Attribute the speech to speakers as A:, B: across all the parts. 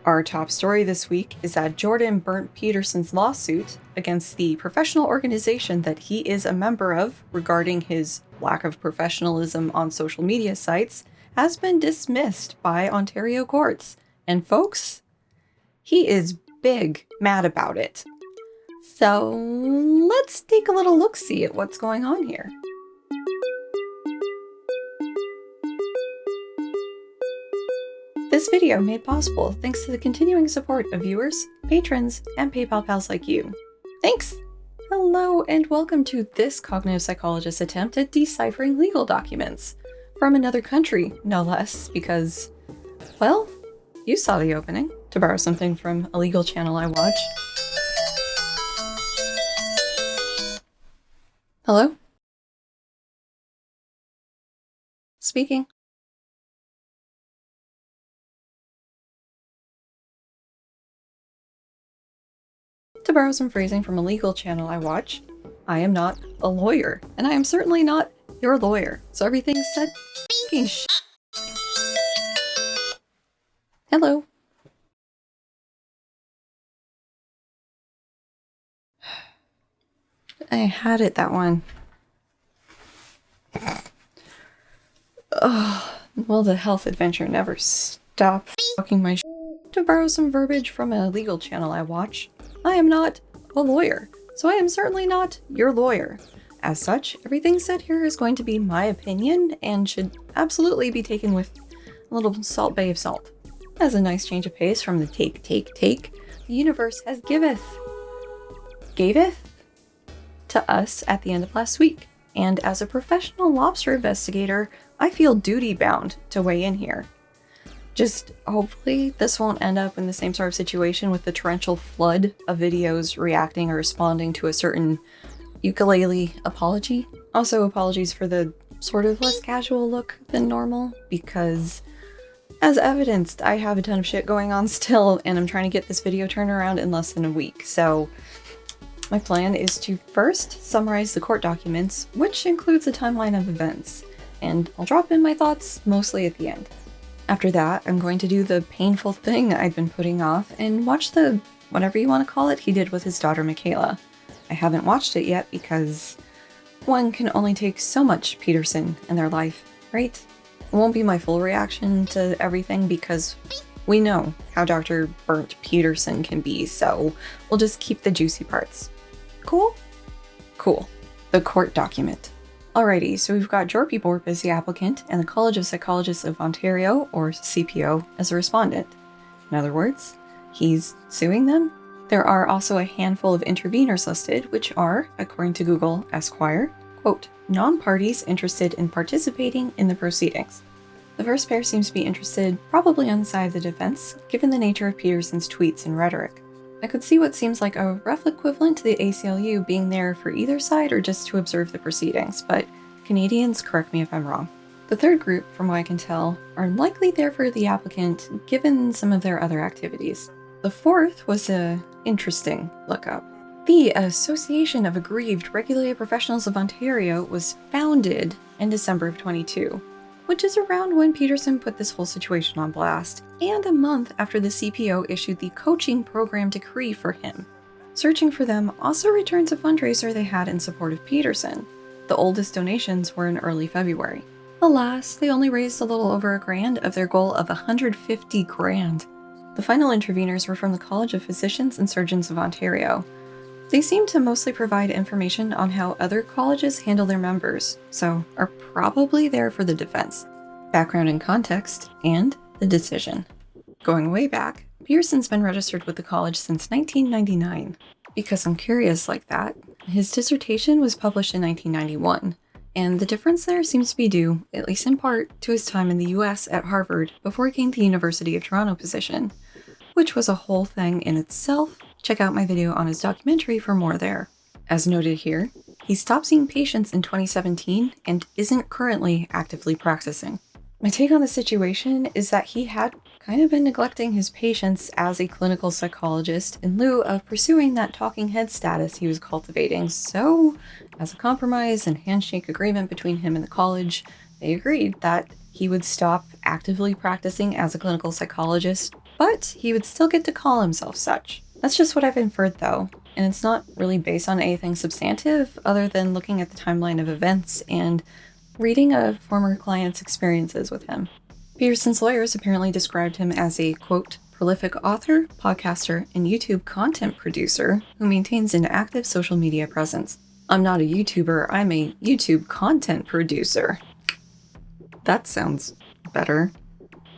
A: Our top story this week is that Jordan burnt Peterson's lawsuit against the professional organization that he is a member of regarding his lack of professionalism on social media sites has been dismissed by Ontario courts. And folks, he is big mad about it. So let's take a little look-see at what's going on here. This video made possible thanks to the continuing support of viewers, patrons, and PayPal pals like you. Thanks! Hello and welcome to this cognitive psychologist attempt at deciphering legal documents. From another country, no less, because, well, you saw the opening. To borrow something from a legal channel I watch. Hello? Speaking. To borrow some phrasing from a legal channel I watch, I am not a lawyer, and I am certainly not your lawyer, so everything is said f***ing sh**. Hello. I had it, that one. Oh, well, the health adventure never stopped fucking my shit. To borrow some verbiage from a legal channel I watch, I am not a lawyer, so I am certainly not your lawyer. As such, everything said here is going to be my opinion and should absolutely be taken with a little salt bay of salt. As a nice change of pace from the take, the universe has gaveth to us at the end of last week. And as a professional lobster investigator, I feel duty-bound to weigh in here. Just hopefully this won't end up in the same sort of situation with the torrential flood of videos reacting or responding to a certain ukulele apology. Also, apologies for the sort of less casual look than normal, because as evidenced, I have a ton of shit going on still, and I'm trying to get this video turned around in less than a week. So my plan is to first summarize the court documents, which includes a timeline of events, and I'll drop in my thoughts mostly at the end. After that, I'm going to do the painful thing I've been putting off and watch the whatever you want to call it he did with his daughter Michaela. I haven't watched it yet because one can only take so much Peterson in their life, right? It won't be my full reaction to everything because we know how Dr. Burnt Peterson can be, so we'll just keep the juicy parts. Cool? Cool. The court document. Alrighty, so we've got Jorpy Borp as the applicant and the College of Psychologists of Ontario, or CPO, as a respondent. In other words, he's suing them. There are also a handful of interveners listed, which are, according to Google Esquire, quote, non-parties interested in participating in the proceedings. The first pair seems to be interested probably on the side of the defense, given the nature of Peterson's tweets and rhetoric. I could see what seems like a rough equivalent to the ACLU being there for either side or just to observe the proceedings, but Canadians correct me if I'm wrong. The third group, from what I can tell, are likely there for the applicant given some of their other activities. The fourth was a interesting lookup. The Association of Aggrieved Regulated Professionals of Ontario was founded in December of 22. Which is around when Peterson put this whole situation on blast, and a month after the CPO issued the coaching program decree for him. Searching for them also returns a fundraiser they had in support of Peterson. The oldest donations were in early February. Alas, they only raised a little over $1,000 of their goal of $150,000. The final interveners were from the College of Physicians and Surgeons of Ontario. They seem to mostly provide information on how other colleges handle their members, so are probably there for the defense, background and context, and the decision. Going way back, Peterson's been registered with the college since 1999. Because I'm curious like that, his dissertation was published in 1991, and the difference there seems to be due, at least in part, to his time in the US at Harvard before he gained the University of Toronto position, which was a whole thing in itself. Check out my video on his documentary for more there. As noted here, he stopped seeing patients in 2017 and isn't currently actively practicing. My take on the situation is that he had kind of been neglecting his patients as a clinical psychologist in lieu of pursuing that talking head status he was cultivating, so as a compromise and handshake agreement between him and the college, they agreed that he would stop actively practicing as a clinical psychologist but he would still get to call himself such. That's just what I've inferred though, and it's not really based on anything substantive other than looking at the timeline of events and reading a former client's experiences with him. Peterson's lawyers apparently described him as a, quote, prolific author, podcaster, and YouTube content producer who maintains an active social media presence. I'm not a YouTuber, I'm a YouTube content producer. That sounds better.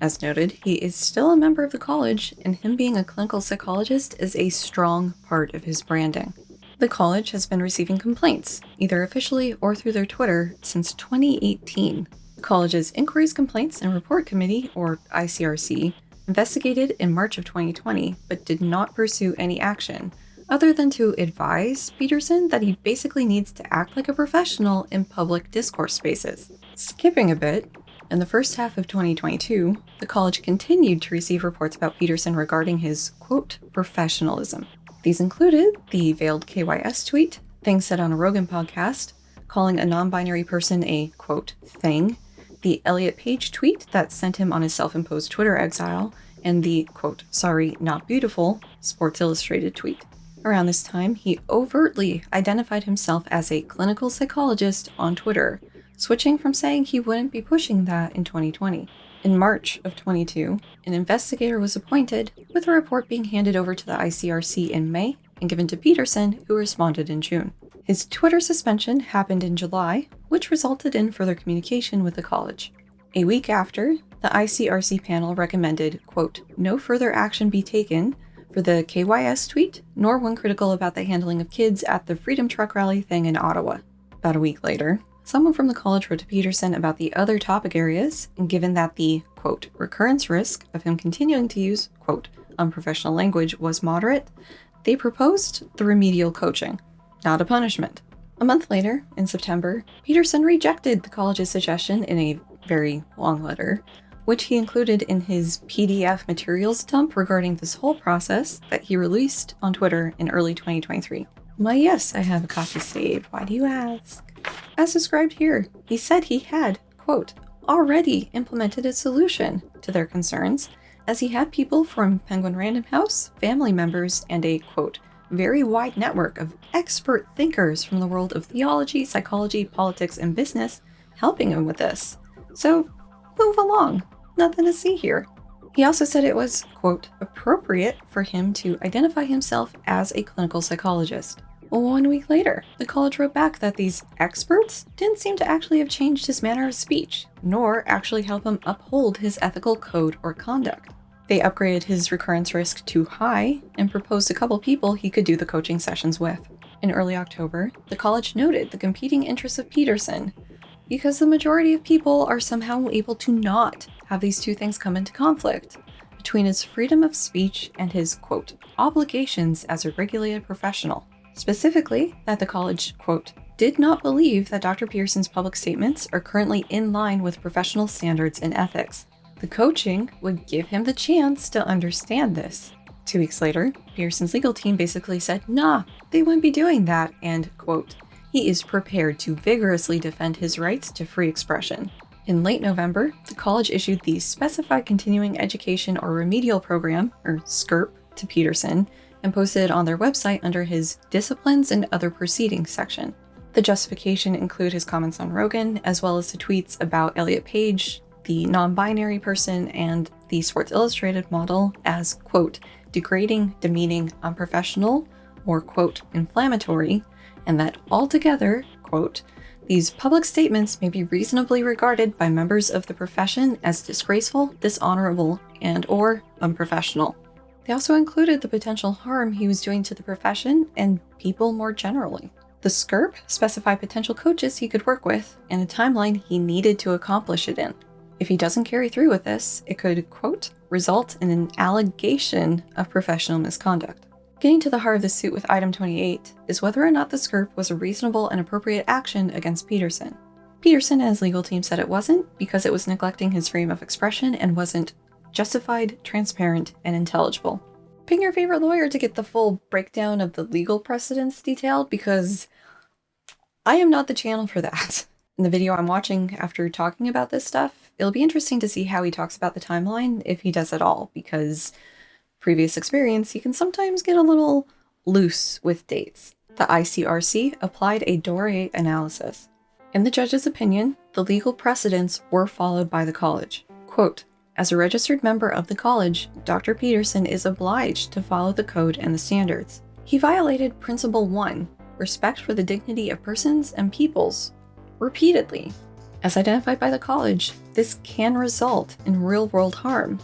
A: As noted, he is still a member of the college, and him being a clinical psychologist is a strong part of his branding. The college has been receiving complaints, either officially or through their Twitter, since 2018. The college's Inquiries, Complaints, and Report Committee, or ICRC, investigated in March of 2020, but did not pursue any action, other than to advise Peterson that he basically needs to act like a professional in public discourse spaces. Skipping a bit, in the first half of 2022, the college continued to receive reports about Peterson regarding his, quote, professionalism. These included the veiled KYS tweet, things said on a Rogan podcast, calling a non-binary person a, quote, thing, the Elliot Page tweet that sent him on his self-imposed Twitter exile, and the, quote, sorry, not beautiful, Sports Illustrated tweet. Around this time, he overtly identified himself as a clinical psychologist on Twitter, switching from saying he wouldn't be pushing that in 2020. In March of 22, an investigator was appointed, with a report being handed over to the ICRC in May and given to Peterson, who responded in June. His Twitter suspension happened in July, which resulted in further communication with the college. A week after, the ICRC panel recommended, quote, no further action be taken for the KYS tweet, nor one critical about the handling of kids at the Freedom Truck Rally thing in Ottawa. About a week later, someone from the college wrote to Peterson about the other topic areas, and given that the, quote, recurrence risk of him continuing to use, quote, unprofessional language was moderate, they proposed the remedial coaching, not a punishment. A month later, in September, Peterson rejected the college's suggestion in a very long letter, which he included in his PDF materials dump regarding this whole process that he released on Twitter in early 2023. Why, yes, I have a copy saved. Why do you ask? As described here, he said he had, quote, already implemented a solution to their concerns, as he had people from Penguin Random House, family members, and a, quote, very wide network of expert thinkers from the world of theology, psychology, politics, and business helping him with this. So, move along. Nothing to see here. He also said it was, quote, appropriate for him to identify himself as a clinical psychologist. 1 week later, the college wrote back that these experts didn't seem to actually have changed his manner of speech, nor actually help him uphold his ethical code or conduct. They upgraded his recurrence risk to high and proposed a couple people he could do the coaching sessions with. In early October, the college noted the competing interests of Peterson, because the majority of people are somehow able to not have these two things come into conflict, between his freedom of speech and his, quote, obligations as a regulated professional. Specifically, that the college, quote, did not believe that Dr. Peterson's public statements are currently in line with professional standards and ethics. The coaching would give him the chance to understand this. 2 weeks later, Peterson's legal team basically said, nah, they wouldn't be doing that, and, quote, he is prepared to vigorously defend his rights to free expression. In late November, the college issued the Specified Continuing Education or Remedial Program, or SCRP, to Peterson, and posted it on their website under his Disciplines and Other Proceedings section. The justification include his comments on Rogan, as well as the tweets about Elliot Page, the non-binary person, and the Sports Illustrated model as, quote, degrading, demeaning, unprofessional, or, quote, inflammatory, and that altogether, quote, these public statements may be reasonably regarded by members of the profession as disgraceful, dishonorable, and or unprofessional. They also included the potential harm he was doing to the profession and people more generally. The SCRP specified potential coaches he could work with and a timeline he needed to accomplish it in. If he doesn't carry through with this, it could, quote, result in an allegation of professional misconduct. Getting to the heart of the suit with item 28 is whether or not the SCRP was a reasonable and appropriate action against Peterson. Peterson and his legal team said it wasn't because it was neglecting his freedom of expression and wasn't justified, transparent, and intelligible. Pick your favorite lawyer to get the full breakdown of the legal precedents detailed, because I am not the channel for that. In the video I'm watching after talking about this stuff, it'll be interesting to see how he talks about the timeline, if he does at all, because previous experience, he can sometimes get a little loose with dates. The ICRC applied a Doré analysis. In the judge's opinion, the legal precedents were followed by the college. Quote, "As a registered member of the college, Dr. Peterson is obliged to follow the code and the standards. He violated Principle 1, respect for the dignity of persons and peoples, repeatedly. As identified by the college, this can result in real-world harm,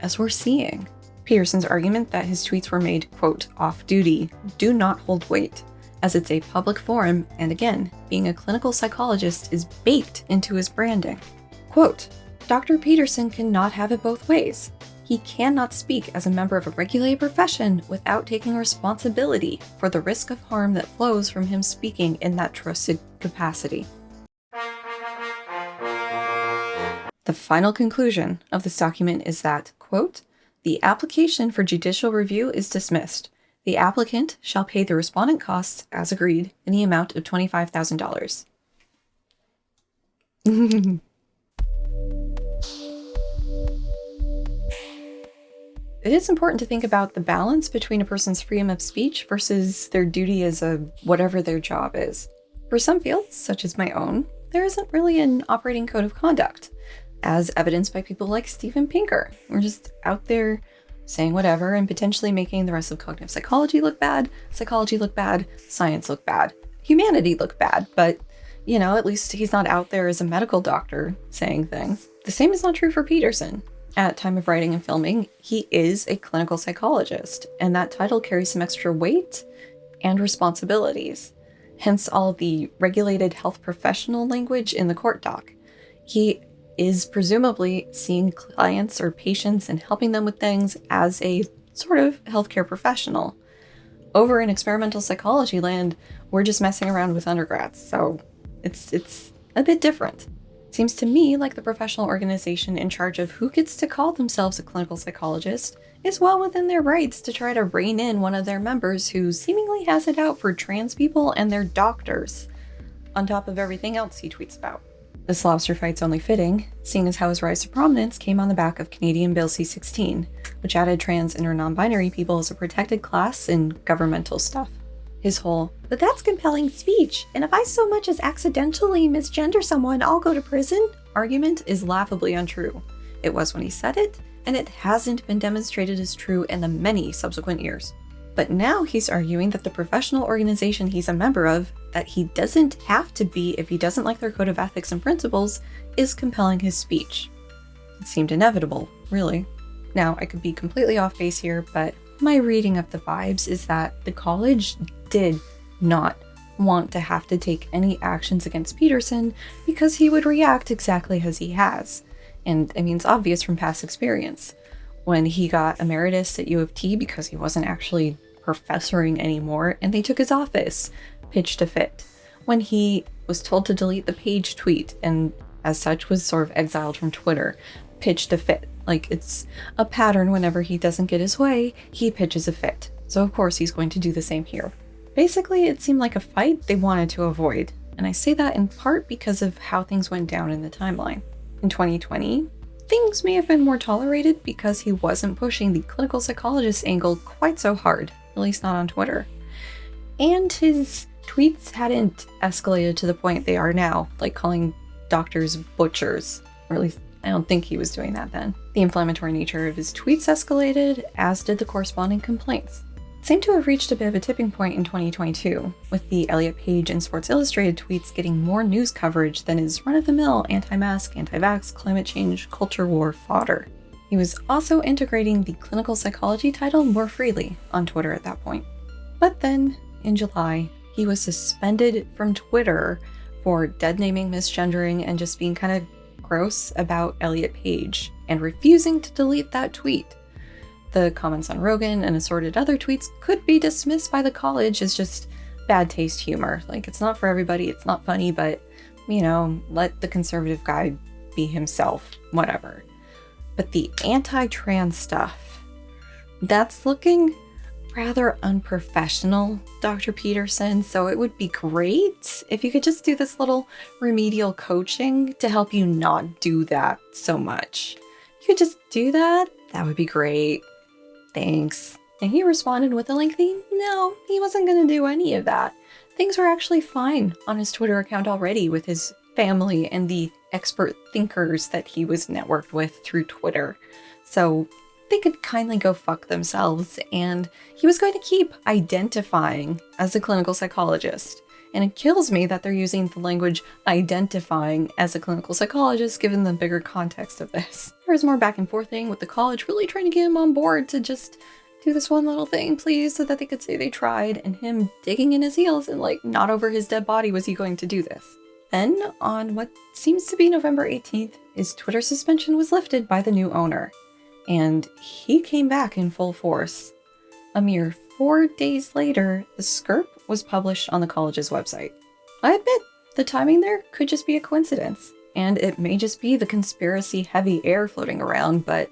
A: as we're seeing." Peterson's argument that his tweets were made, quote, "off-duty," do not hold weight, as it's a public forum, and again, being a clinical psychologist is baked into his branding. Quote, "Dr. Peterson cannot have it both ways. He cannot speak as a member of a regulated profession without taking responsibility for the risk of harm that flows from him speaking in that trusted capacity." The final conclusion of this document is that, quote, "The application for judicial review is dismissed. The applicant shall pay the respondent costs as agreed in the amount of $25,000. It is important to think about the balance between a person's freedom of speech versus their duty as whatever their job is. For some fields, such as my own, there isn't really an operating code of conduct, as evidenced by people like Steven Pinker. We're just out there saying whatever and potentially making the rest of cognitive psychology look bad, psychology look bad, science look bad, humanity look bad, but, at least he's not out there as a medical doctor saying things. The same is not true for Peterson. At time of writing and filming, he is a clinical psychologist, and that title carries some extra weight and responsibilities, hence all the regulated health professional language in the court doc. He is presumably seeing clients or patients and helping them with things as a sort of healthcare professional. Over in experimental psychology land, we're just messing around with undergrads, so it's a bit different. It seems to me like the professional organization in charge of who gets to call themselves a clinical psychologist is well within their rights to try to rein in one of their members who seemingly has it out for trans people and their doctors, on top of everything else he tweets about. This lobster fight's only fitting, seeing as how his rise to prominence came on the back of Canadian Bill C-16, which added trans and or non-binary people as a protected class in governmental stuff. His whole, "but that's compelling speech, and if I so much as accidentally misgender someone, I'll go to prison," argument is laughably untrue. It was when he said it, and it hasn't been demonstrated as true in the many subsequent years. But now he's arguing that the professional organization he's a member of, that he doesn't have to be if he doesn't like their code of ethics and principles, is compelling his speech. It seemed inevitable, really. Now, I could be completely off base here, but my reading of the vibes is that the college did not want to have to take any actions against Peterson because he would react exactly as he has. And I mean, it's obvious from past experience. When he got emeritus at U of T because he wasn't actually professoring anymore, and they took his office, pitched a fit. When he was told to delete the Page tweet, and as such was sort of exiled from Twitter, pitched a fit. Like, it's a pattern whenever he doesn't get his way, he pitches a fit. So of course he's going to do the same here. Basically, it seemed like a fight they wanted to avoid, and I say that in part because of how things went down in the timeline. In 2020, things may have been more tolerated because he wasn't pushing the clinical psychologist angle quite so hard, at least not on Twitter. And his tweets hadn't escalated to the point they are now, like calling doctors butchers, or at least I don't think he was doing that then. The inflammatory nature of his tweets escalated, as did the corresponding complaints. It seemed to have reached a bit of a tipping point in 2022, with the Elliot Page and Sports Illustrated tweets getting more news coverage than his run-of-the-mill anti-mask, anti-vax, climate change, culture war fodder. He was also integrating the clinical psychology title more freely on Twitter at that point. But then, in July, he was suspended from Twitter for dead-naming, misgendering, and just being kind of gross about Elliot Page, and refusing to delete that tweet. The comments on Rogan and assorted other tweets could be dismissed by the college as just bad taste humor. Like, it's not for everybody, it's not funny, but, let the conservative guy be himself, whatever. But the anti-trans stuff, that's looking rather unprofessional, Dr. Peterson, so it would be great if you could just do this little remedial coaching to help you not do that so much. You could just do that? That would be great. Thanks. And he responded with a lengthy, no, he wasn't going to do any of that. Things were actually fine on his Twitter account already with his family and the expert thinkers that he was networked with through Twitter. So they could kindly go fuck themselves, and he was going to keep identifying as a clinical psychologist. And it kills me that they're using the language identifying as a clinical psychologist given the bigger context of this. There was more back and forth thing with the college really trying to get him on board to just do this one little thing, please, so that they could say they tried, and him digging in his heels and like, not over his dead body was he going to do this. Then, on what seems to be November 18th, his Twitter suspension was lifted by the new owner. And he came back in full force. A mere 4 days later, the SCRP was published on the college's website. I admit, the timing there could just be a coincidence, and it may just be the conspiracy-heavy air floating around, but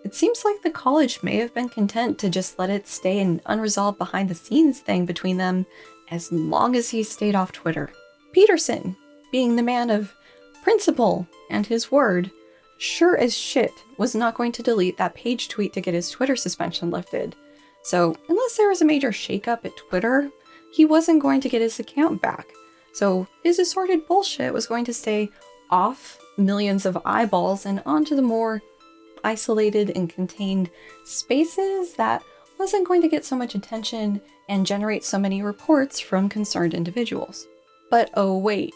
A: it seems like the college may have been content to just let it stay an unresolved behind-the-scenes thing between them as long as he stayed off Twitter. Peterson, being the man of principle and his word, sure as shit was not going to delete that Page tweet to get his Twitter suspension lifted. So, unless there was a major shakeup at Twitter, he wasn't going to get his account back. So, his assorted bullshit was going to stay off millions of eyeballs and onto the more isolated and contained spaces that wasn't going to get so much attention and generate so many reports from concerned individuals. But oh wait,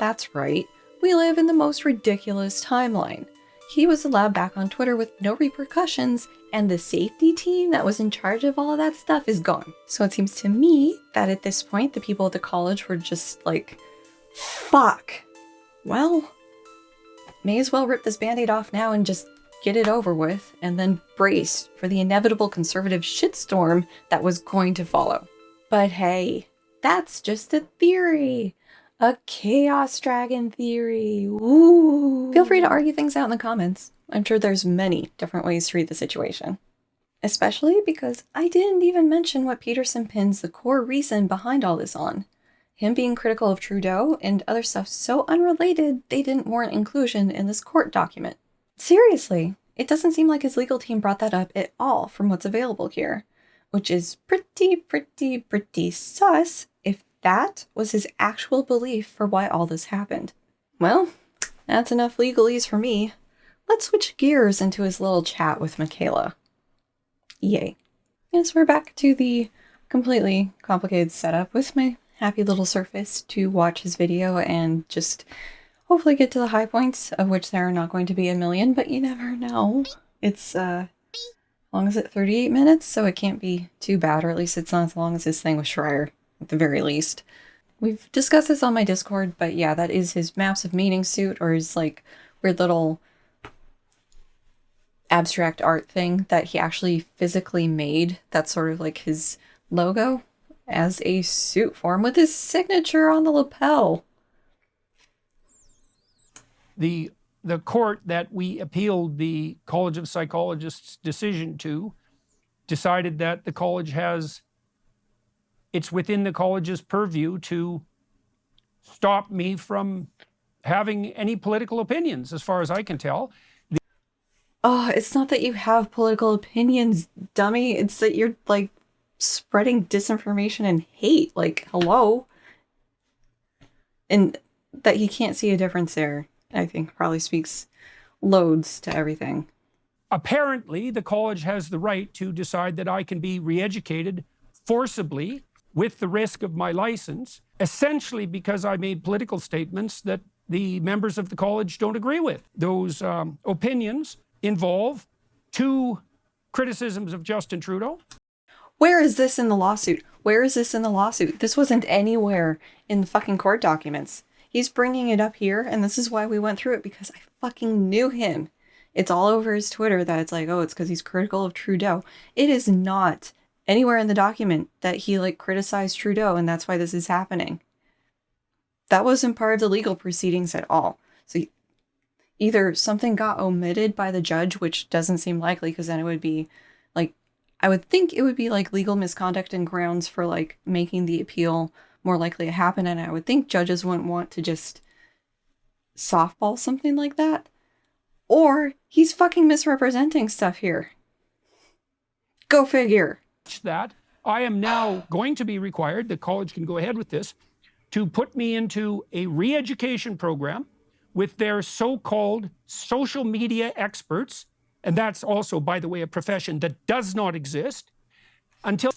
A: that's right, we live in the most ridiculous timeline. He was allowed back on Twitter with no repercussions, and the safety team that was in charge of all of that stuff is gone. So it seems to me that at this point, the people at the college were just like, fuck. Well, may as well rip this band-aid off now and just get it over with, and then brace for the inevitable conservative shitstorm that was going to follow. But hey, that's just a theory. A chaos dragon theory. Ooh. Feel free to argue things out in the comments. I'm sure there's many different ways to read the situation. Especially because I didn't even mention what Peterson pins the core reason behind all this on. Him being critical of Trudeau and other stuff so unrelated they didn't warrant inclusion in this court document. Seriously, it doesn't seem like his legal team brought that up at all from what's available here. Which is pretty sus if that was his actual belief for why all this happened. Well, that's enough legalese for me. Let's switch gears into his little chat with Michaela. Yay. Yes, we're back to the completely complicated setup with my happy little surface to watch his video and just hopefully get to the high points, of which there are not going to be a million, but you never know. It's, how long is it? 38 minutes, so it can't be too bad, or at least it's not as long as his thing with Schreier. At the very least. We've discussed this on my Discord, but yeah, that is his Maps of Meaning suit, or his like weird little abstract art thing that he actually physically made. That's sort of like his logo as a suit form with his signature on the lapel.
B: The court that we appealed the College of Psychologists' decision to decided that the college it's within the college's purview to stop me from having any political opinions, as far as I can tell.
A: Oh, it's not that you have political opinions, dummy. It's that you're, like, spreading disinformation and hate. Like, hello? And that he can't see a difference there, I think, probably speaks loads to everything.
B: Apparently, the college has the right to decide that I can be re-educated forcibly with the risk of my license, essentially because I made political statements that the members of the college don't agree with. Those opinions involve 2 criticisms of Justin Trudeau.
A: Where is this in the lawsuit? Where is this in the lawsuit? This wasn't anywhere in the fucking court documents. He's bringing it up here, and this is why we went through it, because I fucking knew him. It's all over his Twitter that it's like, oh, it's because he's critical of Trudeau. It is not anywhere in the document that he like criticized Trudeau, and that's why this is happening. That wasn't part of the legal proceedings at all. So either something got omitted by the judge, which doesn't seem likely because then it would be like I would think it would be like legal misconduct and grounds for like making the appeal more likely to happen. And I would think judges wouldn't want to just softball something like that. Or he's fucking misrepresenting stuff here. Go figure.
B: That I am now going to be required, the college can go ahead with this, to put me into a re-education program with their so-called social media experts. And that's also, by the way, a profession that does not exist until...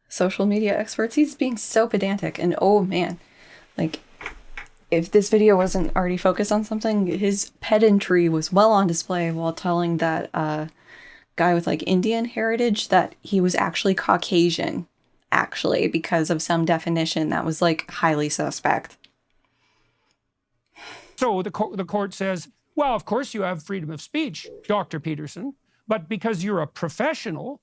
A: Social media experts, he's being so pedantic. And oh man, like, if this video wasn't already focused on something, his pedantry was well on display while telling that guy with like Indian heritage that he was actually Caucasian, actually, because of some definition that was like highly suspect.
B: So the court says, well, of course you have freedom of speech, Dr. Peterson, but because you're a professional,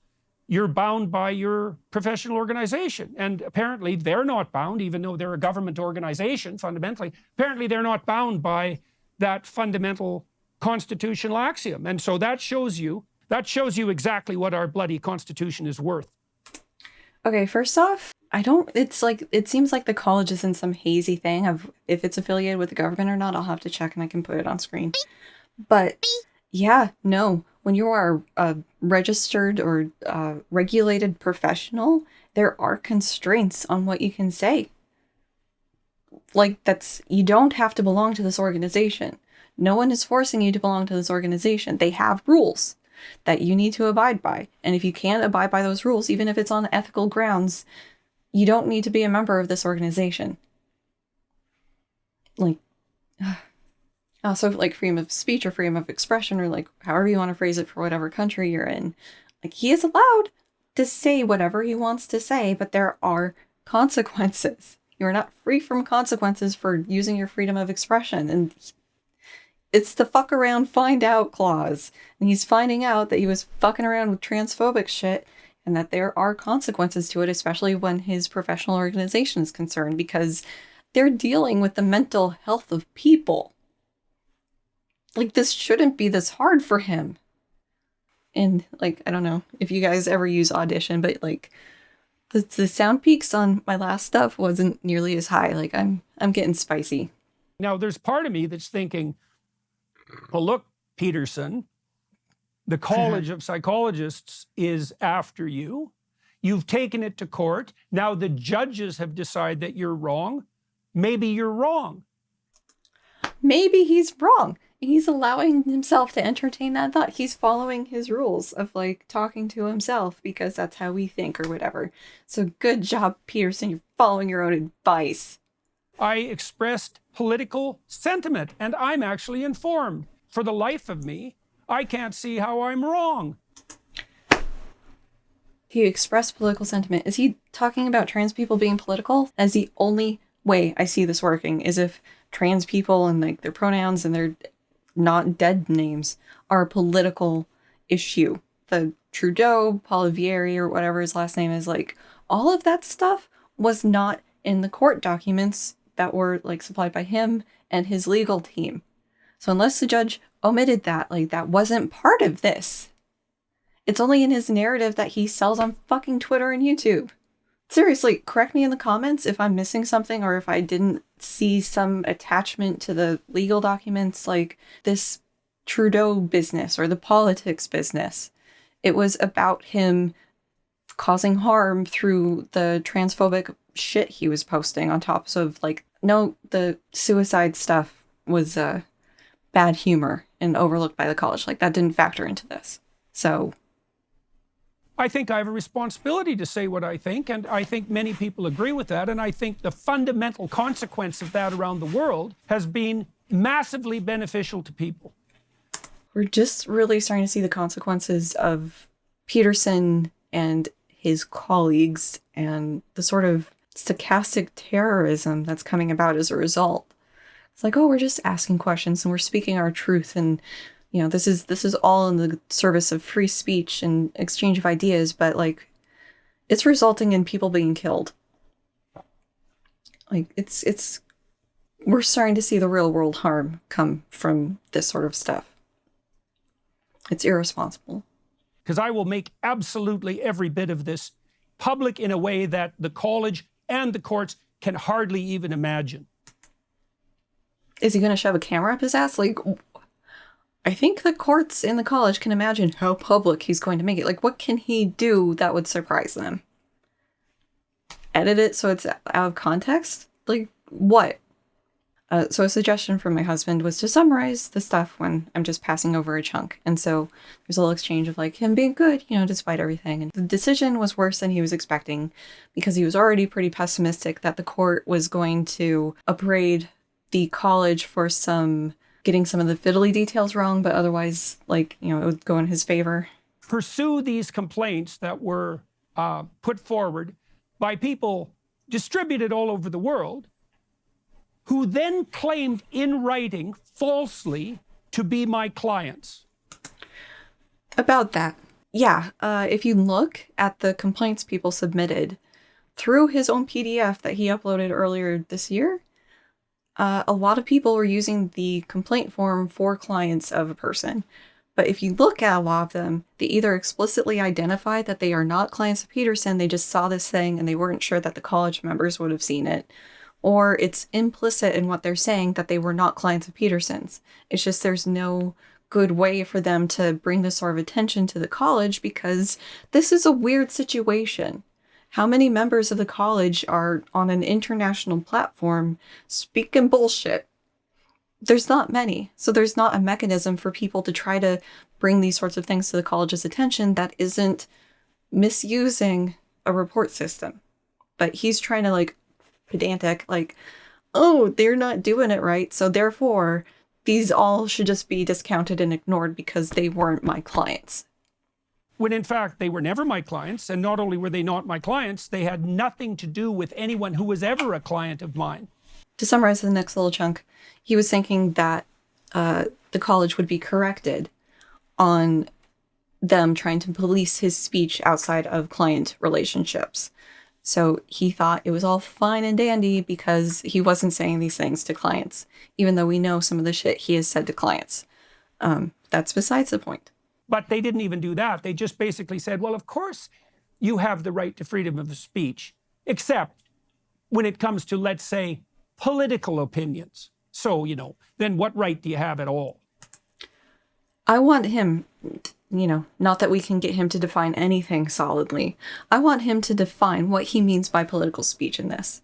B: you're bound by your professional organization. And apparently they're not bound, even though they're a government organization, fundamentally. Apparently they're not bound by that fundamental constitutional axiom. And so that shows you exactly what our bloody Constitution is worth.
A: Okay, first off, it seems like the college is in some hazy thing of if it's affiliated with the government or not. I'll have to check and I can put it on screen. But yeah, no, when you are a registered or regulated professional, there are constraints on what you can say. Like, you don't have to belong to this organization. No one is forcing you to belong to this organization. They have rules that you need to abide by. And if you can't abide by those rules, even if it's on ethical grounds, you don't need to be a member of this organization. Like, also, like, freedom of speech or freedom of expression, or like however you want to phrase it for whatever country you're in. Like, he is allowed to say whatever he wants to say, but there are consequences. You're not free from consequences for using your freedom of expression. And it's the fuck around, find out clause. And he's finding out that he was fucking around with transphobic shit and that there are consequences to it, especially when his professional organization is concerned, because they're dealing with the mental health of people. Like, this shouldn't be this hard for him. And, like, I don't know if you guys ever use Audition, but, like, the sound peaks on my last stuff wasn't nearly as high. Like, I'm getting spicy.
B: Now, there's part of me that's thinking, well, look, Peterson, the College of Psychologists is after you. You've taken it to court. Now the judges have decided that you're wrong. Maybe you're wrong.
A: Maybe he's wrong. He's allowing himself to entertain that thought. He's following his rules of, like, talking to himself because that's how we think or whatever. So good job, Peterson. You're following your own advice.
B: I expressed political sentiment, and I'm actually informed. For the life of me, I can't see how I'm wrong.
A: He expressed political sentiment. Is he talking about trans people being political? As the only way I see this working is if trans people and, like, their pronouns and their not dead names are a political issue. The Trudeau, Polivieri, or whatever his last name is, like, all of that stuff was not in the court documents that were, like, supplied by him and his legal team. So unless the judge omitted that, like, that wasn't part of this. It's only in his narrative that he sells on fucking Twitter and YouTube. Seriously, correct me in the comments if I'm missing something or if I didn't see some attachment to the legal documents, like this Trudeau business or the politics business. It was about him causing harm through the transphobic shit he was posting on top of, like, no, the suicide stuff was bad humor and overlooked by the college. Like, that didn't factor into this. So
B: I think I have a responsibility to say what I think, and I think many people agree with that, and I think the fundamental consequence of that around the world has been massively beneficial to people.
A: We're just really starting to see the consequences of Peterson and his colleagues and the sort of stochastic terrorism that's coming about as a result. It's like, oh, we're just asking questions and we're speaking our truth, and you know, this is all in the service of free speech and exchange of ideas, but, like, it's resulting in people being killed. Like, we're starting to see the real world harm come from this sort of stuff. It's irresponsible.
B: because I will make absolutely every bit of this public in a way that the college and the courts can hardly even imagine.
A: Is he going to shove a camera up his ass? Like, I think the courts in the college can imagine how public he's going to make it. Like, what can he do that would surprise them? Edit it so it's out of context? Like, what? So a suggestion from my husband was to summarize the stuff when I'm just passing over a chunk. And so there's a little exchange of like him being good, despite everything. And the decision was worse than he was expecting because he was already pretty pessimistic that the court was going to upbraid the college for getting some of the fiddly details wrong, but otherwise, it would go in his favor.
B: Pursue these complaints that were put forward by people distributed all over the world, who then claimed in writing falsely to be my clients.
A: About that. Yeah, if you look at the complaints people submitted through his own PDF that he uploaded earlier this year, a lot of people were using the complaint form for clients of a person. But if you look at a lot of them, they either explicitly identify that they are not clients of Peterson, they just saw this thing and they weren't sure that the college members would have seen it, or it's implicit in what they're saying that they were not clients of Peterson's. It's just there's no good way for them to bring this sort of attention to the college because this is a weird situation. How many members of the college are on an international platform speaking bullshit? There's not many. So there's not a mechanism for people to try to bring these sorts of things to the college's attention that isn't misusing a report system. But he's trying to pedantic, oh, they're not doing it right, so therefore these all should just be discounted and ignored because they weren't my clients.
B: When in fact they were never my clients, and not only were they not my clients, they had nothing to do with anyone who was ever a client of mine.
A: To summarize the next little chunk, he was thinking that the college would be corrected on them trying to police his speech outside of client relationships. So he thought it was all fine and dandy because he wasn't saying these things to clients, even though we know some of the shit he has said to clients. That's besides the point.
B: But they didn't even do that. They just basically said, well, of course you have the right to freedom of speech, except when it comes to, let's say, political opinions. So, then what right do you have at all?
A: I want him, not that we can get him to define anything solidly. I want him to define what he means by political speech in this.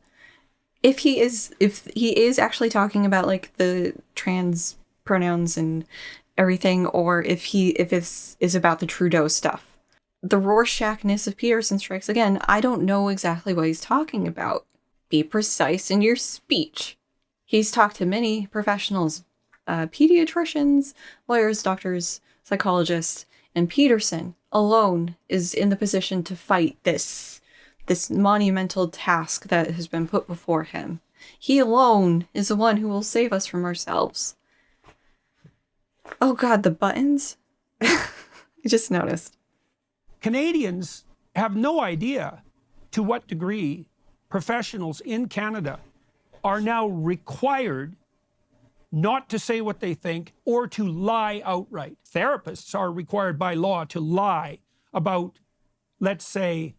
A: If he is actually talking about the trans pronouns and everything, or if it's about the Trudeau stuff. The Rorschach-ness of Peterson strikes again. I don't know exactly what he's talking about. Be precise in your speech. He's talked to many professionals, pediatricians, lawyers, doctors, psychologists, and Peterson alone is in the position to fight this monumental task that has been put before him. He alone is the one who will save us from ourselves. Oh God, the buttons. I just noticed.
B: Canadians have no idea to what degree professionals in Canada are now required not to say what they think or to lie outright. Therapists are required by law to lie about, let's say,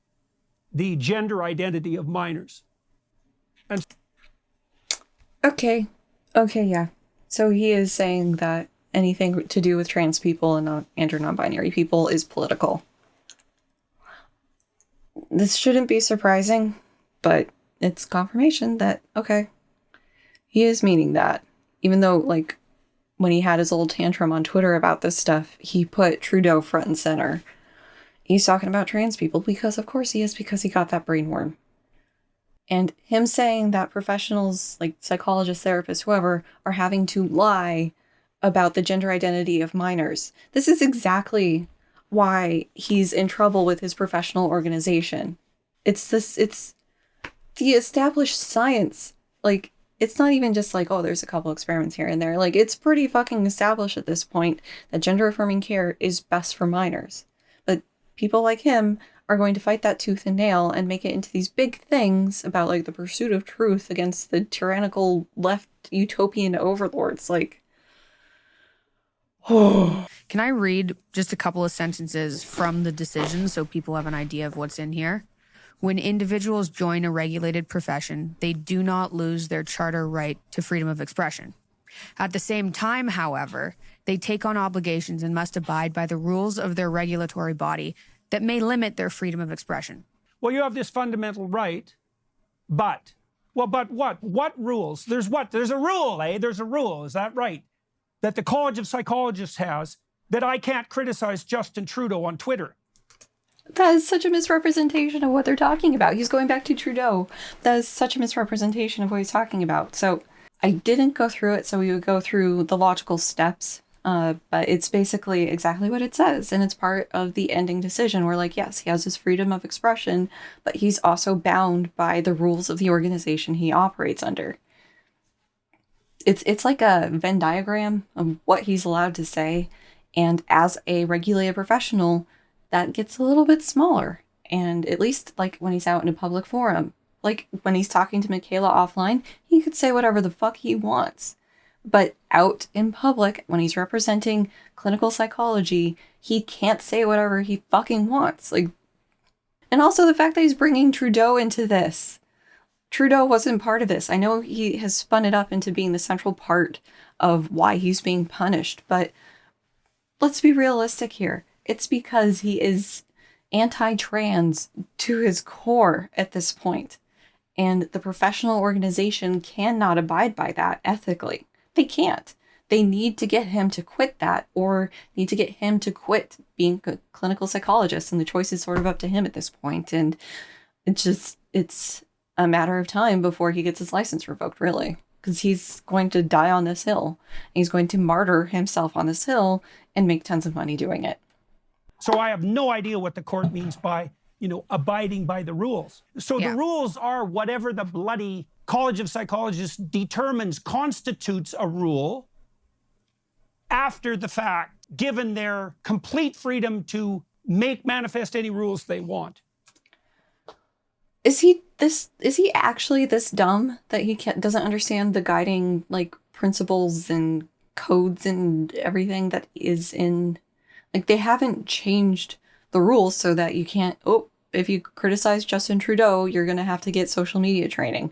B: the gender identity of minors. And
A: Okay, yeah. So he is saying that anything to do with trans people and or non-binary people is political. This shouldn't be surprising, but it's confirmation that, okay, he is meaning that. Even though, when he had his old tantrum on Twitter about this stuff, he put Trudeau front and center. He's talking about trans people because, of course he is, because he got that brainworm. And him saying that professionals, psychologists, therapists, whoever, are having to lie about the gender identity of minors. This is exactly why he's in trouble with his professional organization. It's the established science. It's not even just there's a couple experiments here and there. It's pretty fucking established at this point that gender affirming care is best for minors. But people like him are going to fight that tooth and nail and make it into these big things about the pursuit of truth against the tyrannical left utopian overlords.
C: Can I read just a couple of sentences from the decision so people have an idea of what's in here? When individuals join a regulated profession, they do not lose their charter right to freedom of expression. At the same time, however, they take on obligations and must abide by the rules of their regulatory body that may limit their freedom of expression.
B: Well, you have this fundamental right, but what? What rules? There's what? There's a rule, eh? There's a rule, is that right? That the College of Psychologists has, that I can't criticize Justin Trudeau on Twitter.
A: That is such a misrepresentation of what they're talking about. He's going back to Trudeau. That is such a misrepresentation of what he's talking about. So I didn't go through it, so we would go through the logical steps. But it's basically exactly what it says. And it's part of the ending decision where, like, yes, he has his freedom of expression, but he's also bound by the rules of the organization he operates under. It's like a Venn diagram of what he's allowed to say. And as a regulated professional, that gets a little bit smaller. And at least, like, when he's out in a public forum, like when he's talking to Michaela offline, he could say whatever the fuck he wants. But out in public, when he's representing clinical psychology, he can't say whatever he fucking wants. Like, and also the fact that he's bringing Trudeau into this. Trudeau wasn't part of this. I know he has spun it up into being the central part of why he's being punished, but let's be realistic here. It's because he is anti-trans to his core at this point. And the professional organization cannot abide by that ethically. They can't. They need to get him to quit that, or need to get him to quit being a clinical psychologist. And the choice is sort of up to him at this point. And it's a matter of time before he gets his license revoked, really. Because he's going to die on this hill. And he's going to martyr himself on this hill and make tons of money doing it.
B: So I have no idea what the court means by, abiding by the rules. So the rules are whatever the bloody College of Psychologists determines constitutes a rule after the fact, given their complete freedom to make manifest any rules they want.
A: Is he actually this dumb that he doesn't understand the guiding, like, principles and codes and everything that is in, like, they haven't changed the rules so that you can't, if you criticize Justin Trudeau, you're going to have to get social media training.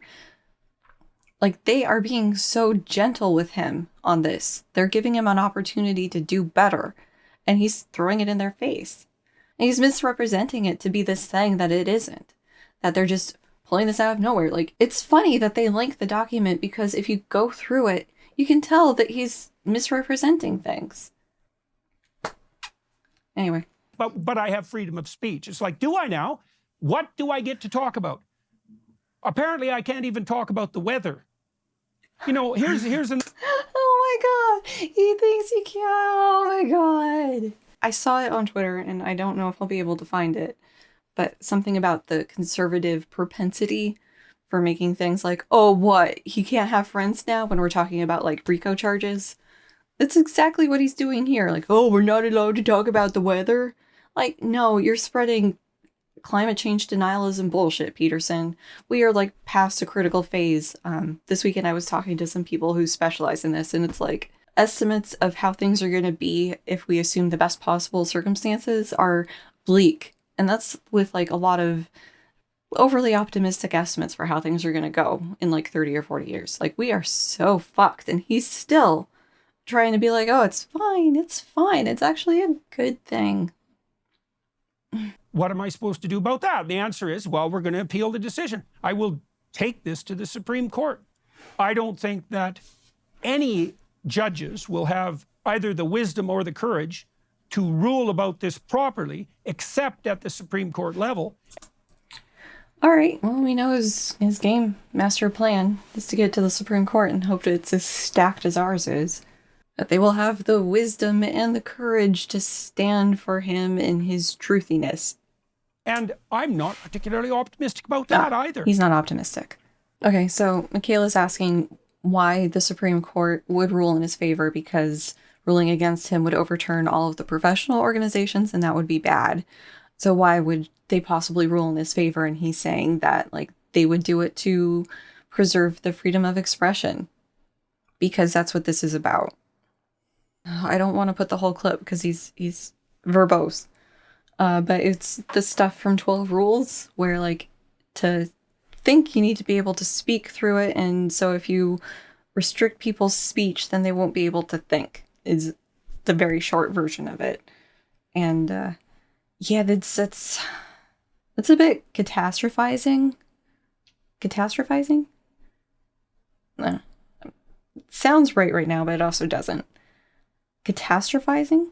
A: Like, they are being so gentle with him on this. They're giving him an opportunity to do better, and he's throwing it in their face. And he's misrepresenting it to be this thing that it isn't. That they're just pulling this out of nowhere. Like, it's funny that they link the document because if you go through it, you can tell that he's misrepresenting things. Anyway.
B: But I have freedom of speech. It's like, do I now? What do I get to talk about? Apparently, I can't even talk about the weather. Here's an...
A: Oh my god, he thinks he can. Oh my god. I saw it on Twitter, and I don't know if I'll be able to find it, but something about the conservative propensity for making things like, oh, what? He can't have friends now when we're talking about, like, RICO charges? That's exactly what he's doing here. Like, oh, we're not allowed to talk about the weather? Like, no, you're spreading climate change denialism bullshit, Peterson. We are, like, past a critical phase. This weekend I was talking to some people who specialize in this, and it's like, estimates of how things are going to be if we assume the best possible circumstances are bleak. And that's with, like, a lot of overly optimistic estimates for how things are going to go in, like, 30 or 40 years. Like, we are so fucked. And he's still trying to be like, oh, it's fine. It's fine. It's actually a good thing.
B: What am I supposed to do about that? The answer is, well, we're going to appeal the decision. I will take this to the Supreme Court. I don't think that any judges will have either the wisdom or the courage to rule about this properly, except at the Supreme Court level.
A: All right. Well, we know his game master plan is to get to the Supreme Court and hope that it's as stacked as ours is. That they will have the wisdom and the courage to stand for him in his truthiness.
B: And I'm not particularly optimistic about that either.
A: He's not optimistic. Okay, so Michaela's asking why the Supreme Court would rule in his favor, because ruling against him would overturn all of the professional organizations, and that would be bad. So why would they possibly rule in his favor? And he's saying that, like, they would do it to preserve the freedom of expression, because that's what this is about. I don't want to put the whole clip because he's verbose. But it's the stuff from 12 Rules where, like, to think you need to be able to speak through it, and so if you restrict people's speech, then they won't be able to think, is the very short version of it. And yeah, that's a bit catastrophizing. Catastrophizing? Sounds right now, but it also doesn't. Catastrophizing?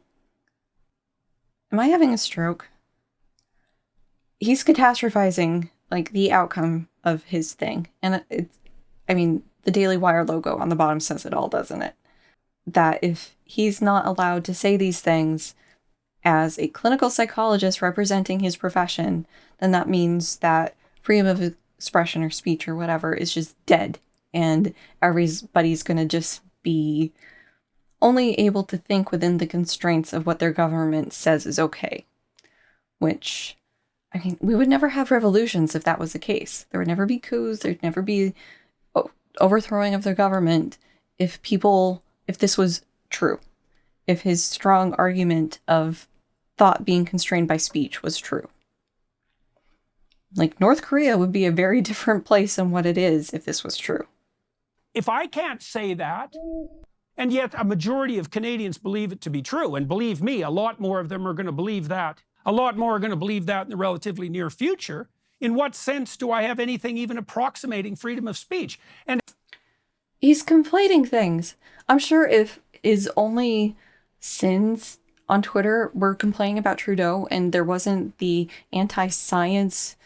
A: Am I having a stroke? He's catastrophizing, like, the outcome of his thing. And the Daily Wire logo on the bottom says it all, doesn't it? That if he's not allowed to say these things as a clinical psychologist representing his profession, then that means that freedom of expression or speech or whatever is just dead. And everybody's going to just be only able to think within the constraints of what their government says is okay. Which, we would never have revolutions if that was the case. There would never be coups, there'd never be overthrowing of their government if this was true. If his strong argument of thought being constrained by speech was true. Like, North Korea would be a very different place than what it is if this was true.
B: If I can't say that, and yet a majority of Canadians believe it to be true, and believe me, a lot more of them are going to believe that. A lot more are going to believe that in the relatively near future. In what sense do I have anything even approximating freedom of speech? And
A: he's conflating things. I'm sure if his only sins on Twitter were complaining about Trudeau and there wasn't the anti-science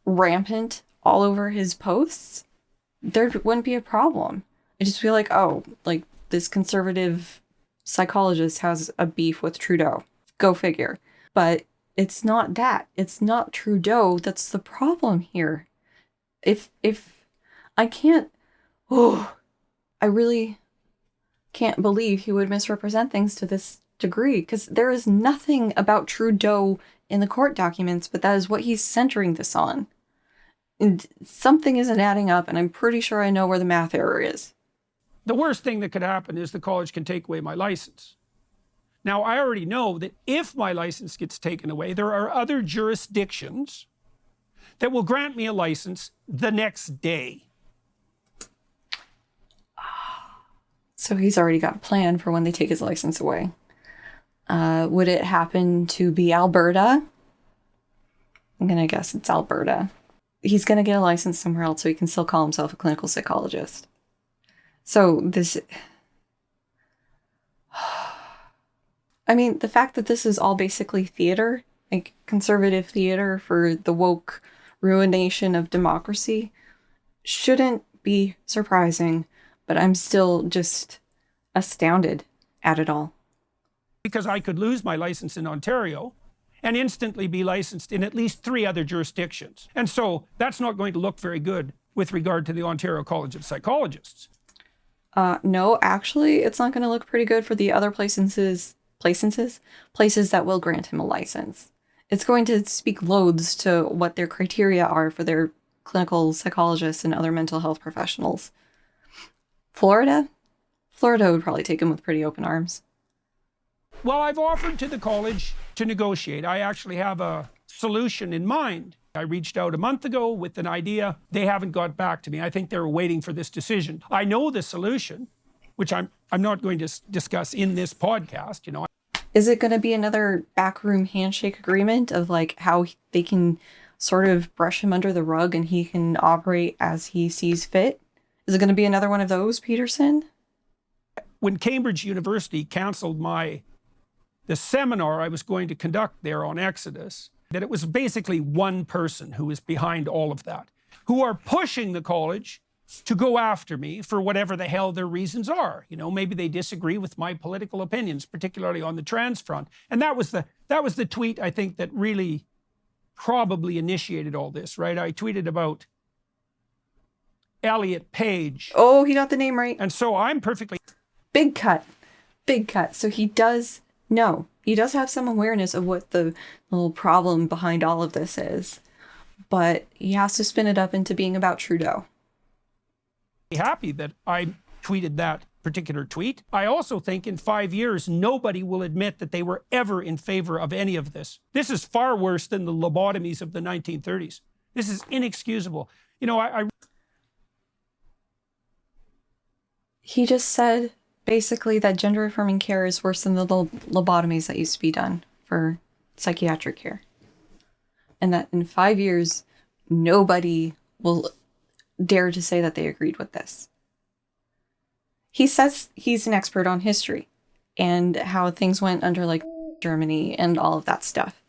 A: rampant all over his posts, there wouldn't be a problem. I'd just feel like, oh, like, this conservative psychologist has a beef with Trudeau. Go figure. But it's not that. It's not Trudeau that's the problem here. If I can't... Oh, I really can't believe he would misrepresent things to this degree, because there is nothing about Trudeau in the court documents, but that is what he's centering this on. And something isn't adding up, and I'm pretty sure I know where the math error is.
B: the worst thing that could happen is the college can take away my license. Now, I already know that if my license gets taken away, there are other jurisdictions that will grant me a license the next day.
A: So he's already got a plan for when they take his license away. Would it happen to be Alberta? I'm going to guess it's Alberta. He's going to get a license somewhere else so he can still call himself a clinical psychologist. So this... I mean, the fact that this is all basically theater, like conservative theater for the woke ruination of democracy, shouldn't be surprising, but I'm still just astounded at it all.
B: Because I could lose my license in Ontario and instantly be licensed in at least 3 other jurisdictions. And so that's not going to look very good with regard to the Ontario College of Psychologists.
A: No, actually, it's not going to look pretty good for the other places that will grant him a license. It's going to speak loads to what their criteria are for their clinical psychologists and other mental health professionals. Florida would probably take him with pretty open arms.
B: Well, I've offered to the college to negotiate. I actually have a solution in mind. I reached out a month ago with an idea. They haven't got back to me. I think they were waiting for this decision. I know the solution, which I'm not going to discuss in this podcast, you know.
A: Is it going to be another backroom handshake agreement of like how they can sort of brush him under the rug and he can operate as he sees fit? Is it going to be another one of those, Peterson?
B: When Cambridge University canceled the seminar I was going to conduct there on Exodus, that it was basically one person who is behind all of that, who are pushing the college to go after me for whatever the hell their reasons are. You know, maybe they disagree with my political opinions, particularly on the trans front. And that was the tweet, I think, that really probably initiated all this, right? I tweeted about Elliot Page.
A: Oh, he got the name right.
B: And so I'm perfectly...
A: Big cut. So he does know. He does have some awareness of what the little problem behind all of this is. But he has to spin it up into being about Trudeau.
B: happy that I tweeted that particular tweet. I also think in 5 years, nobody will admit that they were ever in favor of any of this. This is far worse than the lobotomies of the 1930s. This is inexcusable. You know,
A: He just said basically that gender affirming care is worse than the lobotomies that used to be done for psychiatric care. And that in 5 years, nobody will dare to say that they agreed with this. He says he's an expert on history and how things went under like Germany and all of that stuff.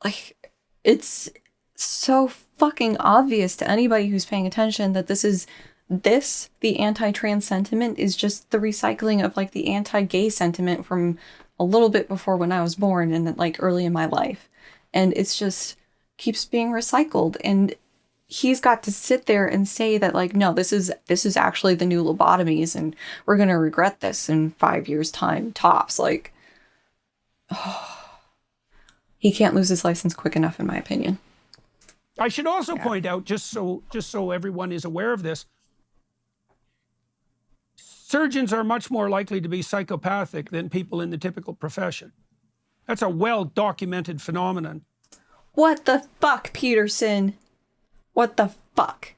A: Like, it's so fucking obvious to anybody who's paying attention that the anti-trans sentiment is just the recycling of like the anti-gay sentiment from a little bit before when I was born and like early in my life. And it's just keeps being recycled. And he's got to sit there and say that like, no, this is actually the new lobotomies and we're going to regret this in 5 years time tops. Like, he can't lose his license quick enough, in my opinion.
B: I should also point out, just so everyone is aware of this, surgeons are much more likely to be psychopathic than people in the typical profession. That's a well-documented phenomenon.
A: What the fuck, Peterson? What the fuck?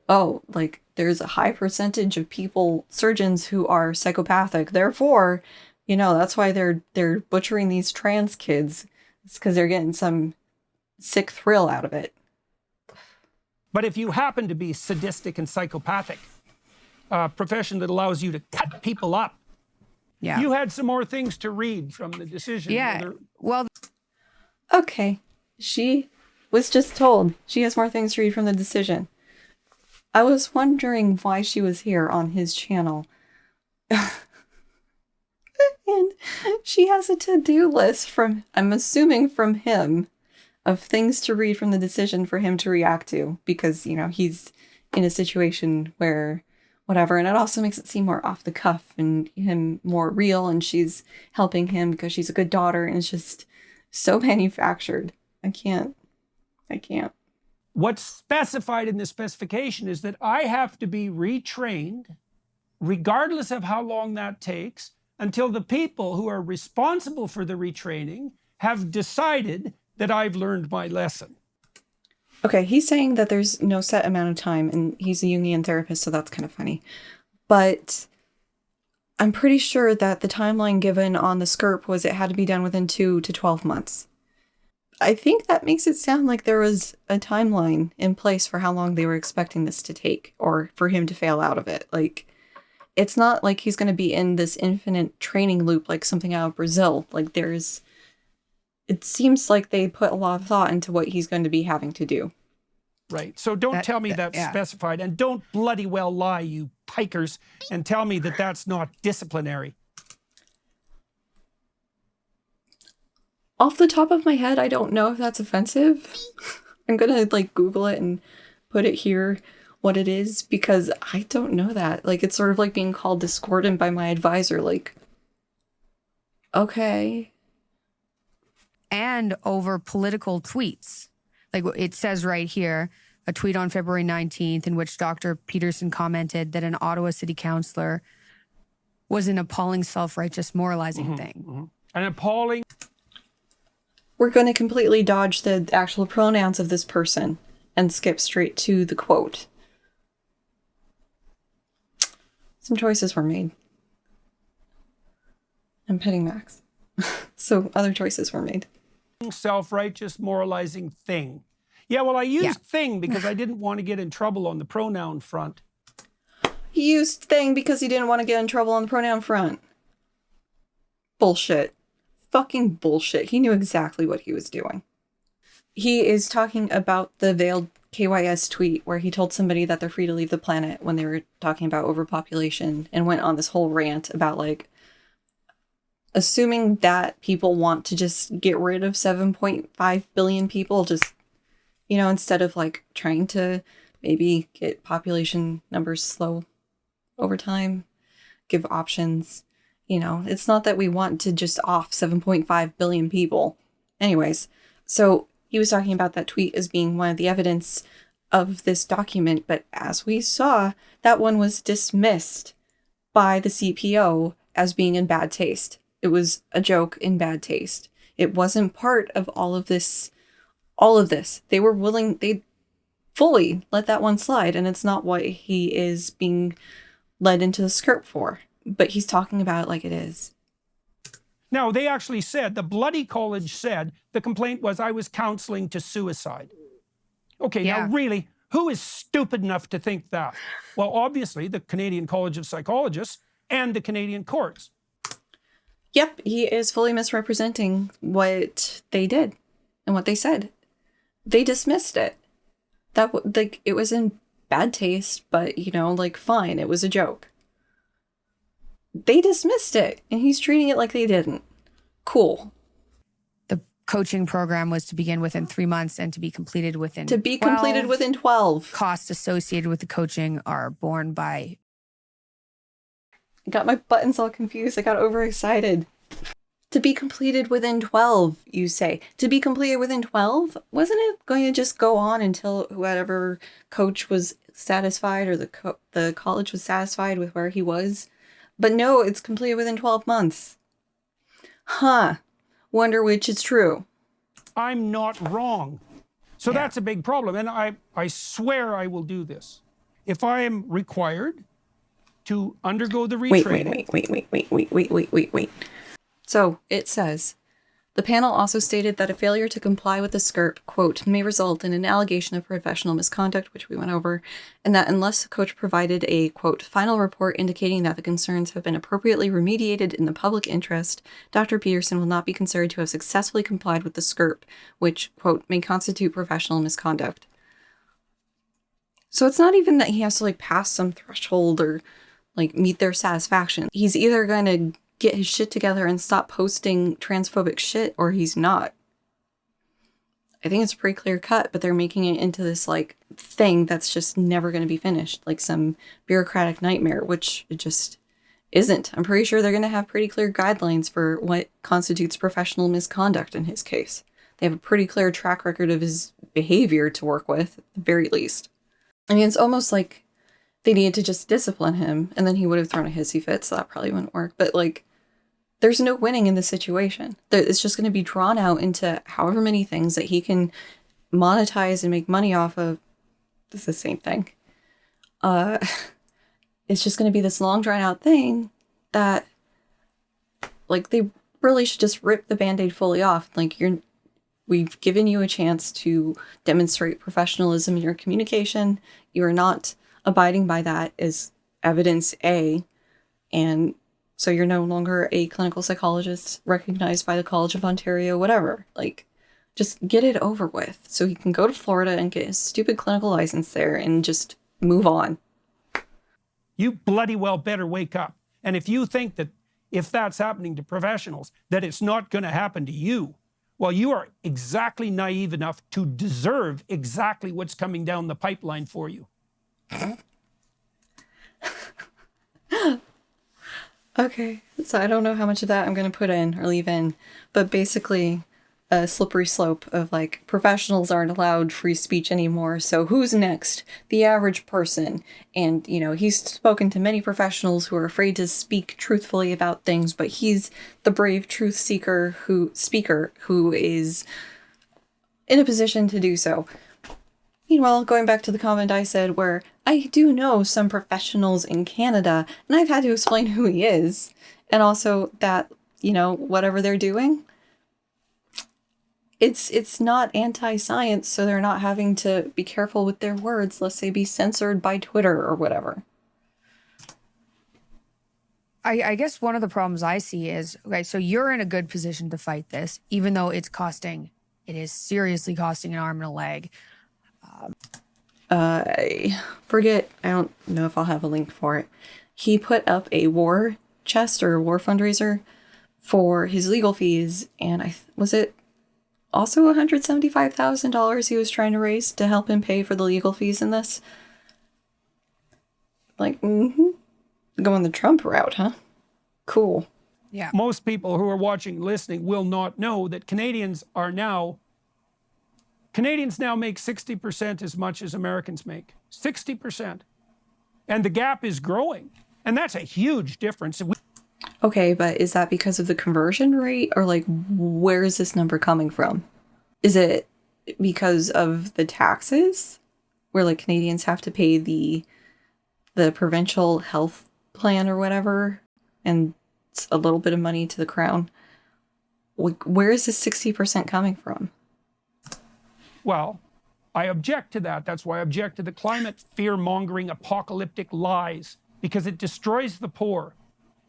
A: Oh, like, there's a high percentage of surgeons who are psychopathic. Therefore, you know, that's why they're butchering these trans kids. It's because they're getting some sick thrill out of it.
B: But if you happen to be sadistic and psychopathic, a profession that allows you to cut people up, you had some more things to read from the decision.
C: Yeah, well...
A: Okay, she was just told she has more things to read from the decision. I was wondering why she was here on his channel. And she has a to-do list from, I'm assuming from him, of things to read from the decision for him to react to. Because, you know, he's in a situation where whatever. And it also makes it seem more off the cuff and him more real. And she's helping him because she's a good daughter. And it's just so manufactured. I can't.
B: What's specified in the specification is that I have to be retrained, regardless of how long that takes, until the people who are responsible for the retraining have decided that I've learned my lesson.
A: Okay, he's saying that there's no set amount of time, and he's a Jungian therapist, so that's kind of funny. But I'm pretty sure that the timeline given on the SCRP was it had to be done within 2 to 12 months. I think that makes it sound like there was a timeline in place for how long they were expecting this to take, or for him to fail out of it. Like, it's not like he's going to be in this infinite training loop like something out of Brazil. Like, it seems like they put a lot of thought into what he's going to be having to do.
B: Right. So don't tell me that's specified, and don't bloody well lie, you pikers, and tell me that that's not disciplinary.
A: Off the top of my head, I don't know if that's offensive. I'm going to like Google it and put it here what it is, because I don't know that. Like, it's sort of like being called discordant by my advisor. Like, okay.
C: And over political tweets. Like it says right here, a tweet on February 19th in which Dr. Peterson commented that an Ottawa city councillor was an appalling self-righteous moralizing thing.
B: An appalling...
A: We're going to completely dodge the actual pronouns of this person and skip straight to the quote. Some choices were made. I'm pitting Max. So other choices were made.
B: Self-righteous moralizing thing. Yeah, well, I used thing because I didn't want to get in trouble on the pronoun front.
A: He used thing because he didn't want to get in trouble on the pronoun front. Bullshit. Fucking bullshit. He knew exactly what he was doing. He is talking about the veiled KYS tweet where he told somebody that they're free to leave the planet when they were talking about overpopulation, and went on this whole rant about like assuming that people want to just get rid of 7.5 billion people, just, you know, instead of like trying to maybe get population numbers slow over time, give options. You know, it's not that we want to just off 7.5 billion people. Anyways, so he was talking about that tweet as being one of the evidence of this document, but as we saw, that one was dismissed by the CPO as being in bad taste. It was a joke in bad taste. It wasn't part of all of this. They were willing, they fully let that one slide, and it's not what he is being led into the skirt for. But he's talking about it like it is.
B: Now, they actually said, the bloody college said, the complaint was I was counseling to suicide. Okay,
C: Yeah.
B: now really, who is stupid enough to think that? Well, obviously, the Canadian College of Psychologists and the Canadian courts.
A: Yep, he is fully misrepresenting what they did and what they said. They dismissed it. Like, it was in bad taste, but, you know, like, fine, it was a joke. They dismissed it, and he's treating it like they didn't. Cool.
C: The coaching program was to begin within 3 months and to be completed within
A: To be
C: 12.
A: completed within 12.
C: Costs associated with the coaching are borne by...
A: I got my buttons all confused. I got overexcited. To be completed within 12, you say. To be completed within 12? Wasn't it going to just go on until whatever coach was satisfied or the college was satisfied with where he was? But no, it's completed within 12 months. Huh. Wonder which is true.
B: I'm not wrong. So that's a big problem. And I swear I will do this. If I am required to undergo the retraining.
A: Wait. So it says, the panel also stated that a failure to comply with the SCRP, quote, may result in an allegation of professional misconduct, which we went over, and that unless the coach provided a, quote, final report indicating that the concerns have been appropriately remediated in the public interest, Dr. Peterson will not be considered to have successfully complied with the SCRP, which, quote, may constitute professional misconduct. So it's not even that he has to, like, pass some threshold or, like, meet their satisfaction. He's either going to get his shit together and stop posting transphobic shit, or he's not. I think it's pretty clear cut, but they're making it into this, like, thing that's just never going to be finished, like some bureaucratic nightmare, which it just isn't. I'm pretty sure they're going to have pretty clear guidelines for what constitutes professional misconduct in his case. They have a pretty clear track record of his behavior to work with, at the very least. I mean, it's almost like they needed to just discipline him, and then he would have thrown a hissy fit, so that probably wouldn't work. But, like, there's no winning in this situation. It's just going to be drawn out into however many things that he can monetize and make money off of. It's the same thing. It's just going to be this long, drawn out thing that, like, they really should just rip the Band-Aid fully off. Like, we've given you a chance to demonstrate professionalism in your communication. You're not abiding by that is evidence A, and so you're no longer a clinical psychologist recognized by the College of Ontario, whatever. Like, just get it over with so he can go to Florida and get his stupid clinical license there and just move on.
B: You bloody well better wake up. And if you think that if that's happening to professionals, that it's not going to happen to you, well, you are exactly naive enough to deserve exactly what's coming down the pipeline for you.
A: Okay, so I don't know how much of that I'm going to put in or leave in, but basically a slippery slope of, like, professionals aren't allowed free speech anymore, so who's next? The average person. And, you know, he's spoken to many professionals who are afraid to speak truthfully about things, but he's the brave truth speaker who is in a position to do so. Meanwhile, going back to the comment I said where I do know some professionals in Canada, and I've had to explain who he is, and also that, you know, whatever they're doing, it's not anti-science, so they're not having to be careful with their words lest they be censored by Twitter or whatever.
C: I guess one of the problems I see is, okay, so you're in a good position to fight this, even though it is seriously costing an arm and a leg.
A: I forget, I don't know if I'll have a link for it. He put up a war chest or war fundraiser for his legal fees, and was it also $175,000 he was trying to raise to help him pay for the legal fees in this? Like, going the Trump route, huh? Cool.
C: Yeah.
B: Most people who are watching, listening, will not know that Canadians now make 60% as much as Americans make. 60%. And the gap is growing. And that's a huge difference.
A: Okay, but is that because of the conversion rate, or like where is this number coming from? Is it because of the taxes, where like Canadians have to pay the provincial health plan or whatever, and it's a little bit of money to the crown? Like, where is this 60% coming from?
B: Well, I object to that. That's why I object to the climate fear-mongering apocalyptic lies, because it destroys the poor.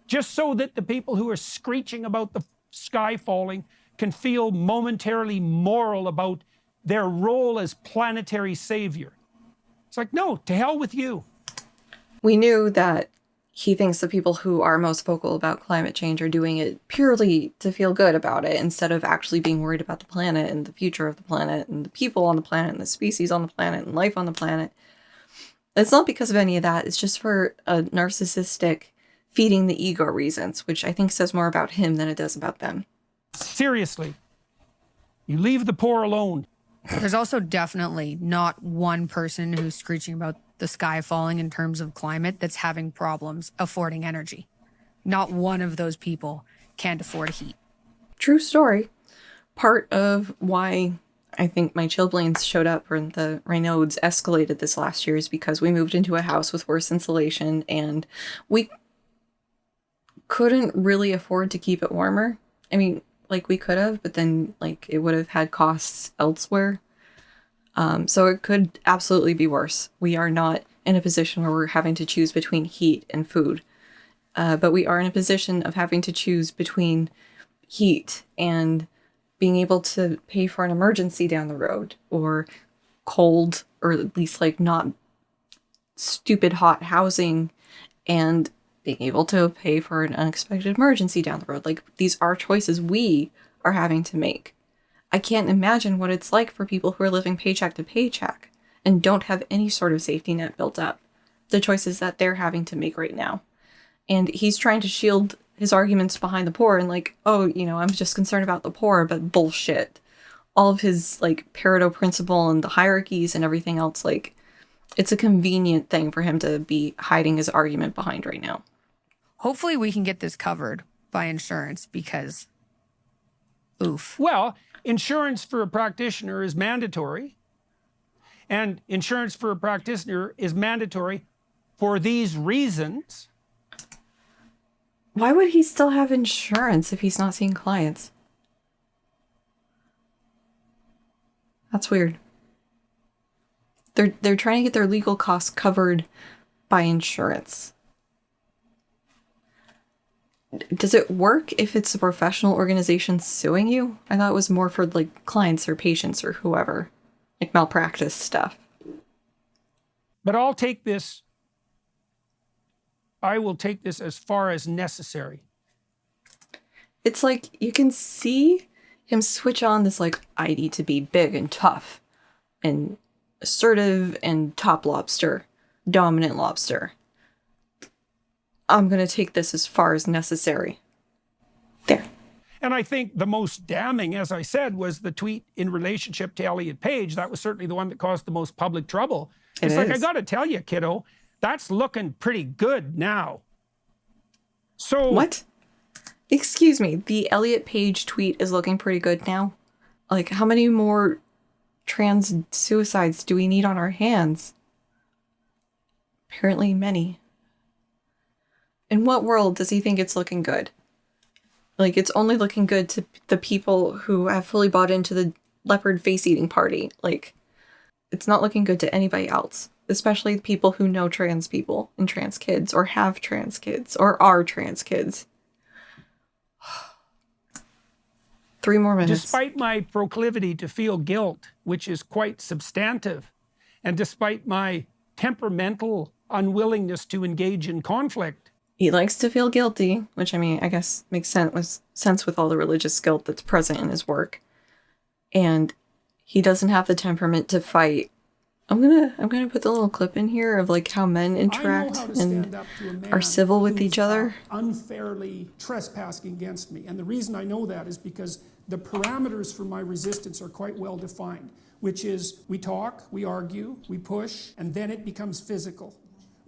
B: Just so that the people who are screeching about the sky falling can feel momentarily moral about their role as planetary savior. It's like, no, to hell with you.
A: We knew that he thinks the people who are most vocal about climate change are doing it purely to feel good about it, instead of actually being worried about the planet and the future of the planet and the people on the planet and the species on the planet and life on the planet. It's not because of any of that. It's just for a narcissistic feeding the ego reasons, which I think says more about him than it does about them.
B: Seriously, you leave the poor alone.
C: There's also definitely not one person who's screeching about the sky falling in terms of climate that's having problems affording energy. Not one of those people can't afford heat.
A: True story. Part of why I think my chillblains showed up, or the Reynauds escalated this last year, is because we moved into a house with worse insulation and we couldn't really afford to keep it warmer. I mean, like, we could have, but then like it would have had costs elsewhere. So it could absolutely be worse. We are not in a position where we're having to choose between heat and food. But we are in a position of having to choose between heat and being able to pay for an emergency down the road, or cold, or at least like not stupid hot housing, and being able to pay for an unexpected emergency down the road. Like, these are choices we are having to make. I can't imagine what it's like for people who are living paycheck to paycheck and don't have any sort of safety net built up. The choices that they're having to make right now. And he's trying to shield his arguments behind the poor and like, oh, you know, I'm just concerned about the poor, but bullshit. All of his like Pareto principle and the hierarchies and everything else, like, it's a convenient thing for him to be hiding his argument behind right now.
C: Hopefully we can get this covered by insurance, because oof.
B: Well, insurance for a practitioner is mandatory, and insurance for a practitioner is mandatory for these reasons.
A: Why would he still have insurance if he's not seeing clients? That's weird. They're trying to get their legal costs covered by insurance. Does it work if it's a professional organization suing you? I thought it was more for like clients or patients or whoever, like malpractice stuff.
B: But I will take this as far as necessary.
A: It's like you can see him switch on this like, I need to be big and tough and assertive and top lobster, dominant lobster. I'm going to take this as far as necessary. There.
B: And I think the most damning, as I said, was the tweet in relationship to Elliot Page. That was certainly the one that caused the most public trouble. It's like, I got to tell you, kiddo, that's looking pretty good now. So
A: what? Excuse me, the Elliot Page tweet is looking pretty good now? Like, how many more trans suicides do we need on our hands? Apparently many. In what world does he think it's looking good? Like, it's only looking good to the people who have fully bought into the leopard face-eating party. Like, it's not looking good to anybody else. Especially people who know trans people and trans kids, or have trans kids, or are trans kids. 3 more minutes.
B: Despite my proclivity to feel guilt, which is quite substantive, and despite my temperamental unwillingness to engage in conflict.
A: He likes to feel guilty, which, I mean, I guess makes sense with all the religious guilt that's present in his work. And he doesn't have the temperament to fight. I'm gonna put the little clip in here of like how men interact and are civil with each other.
B: Unfairly trespassing against me. And the reason I know that is because the parameters for my resistance are quite well defined, which is we talk, we argue, we push, and then it becomes physical.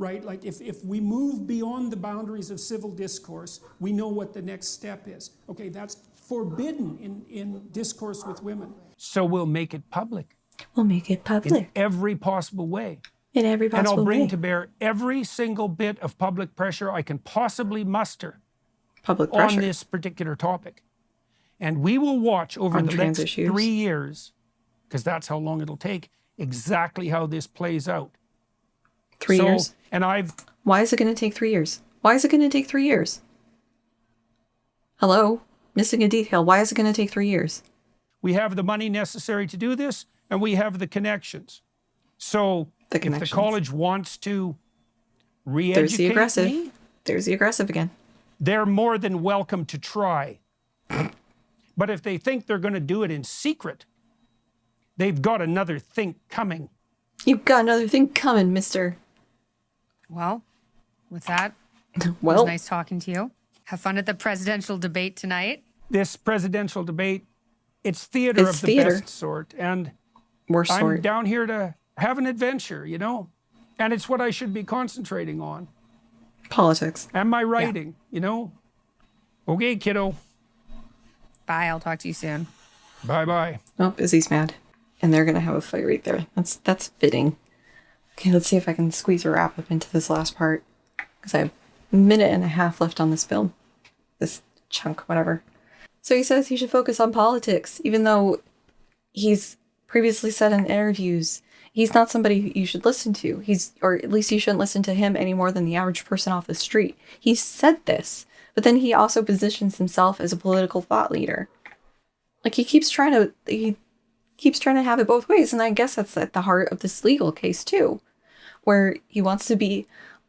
B: right? Like if we move beyond the boundaries of civil discourse, we know what the next step is. Okay, that's forbidden in discourse with women. So we'll make it public.
A: We'll make it
B: In
A: public
B: every possible way.
A: in every
B: And I'll
A: possible
B: bring
A: way.
B: to bear every single bit of public pressure I can possibly muster
A: Public
B: on
A: pressure.
B: this particular topic. And we will watch over
A: On
B: the
A: trans
B: next
A: issues.
B: 3 years, because that's how long it'll take, exactly how this plays out.
A: 3 years.
B: And I've
A: Why is it going to take 3 years? Why is it going to take 3 years? Hello? Missing a detail. Why is it going to take 3 years?
B: we have the money necessary to do this, and we have the connections. So if the college wants to re-educate
A: There's the aggressive.
B: me,
A: There's the aggressive again.
B: they're more than welcome to try. But if they think they're going to do it in secret, they've got another think coming.
A: You've got another thing coming, mister.
C: Well, with that, it
A: Well,
C: was nice talking to you. Have fun at the presidential debate tonight.
B: This presidential debate, it's theater
A: It's
B: of the
A: theater.
B: best sort. And
A: worst
B: I'm
A: sort.
B: down here to have an adventure, you know? And it's what I should be concentrating on.
A: Politics.
B: And my writing, you know? Okay, kiddo.
C: Bye. I'll talk to you soon.
B: Bye-bye.
A: Oh, Izzy's mad. And they're going to have a fight right there. That's fitting. Okay, let's see if I can squeeze a wrap up into this last part. Because I have a minute and a half left on this film. This chunk, whatever. So he says he should focus on politics, even though he's previously said in interviews he's not somebody you should listen to. Or at least you shouldn't listen to him any more than the average person off the street. He said this, but then he also positions himself as a political thought leader. Like he keeps trying to have it both ways, and I guess that's at the heart of this legal case too, where he wants to be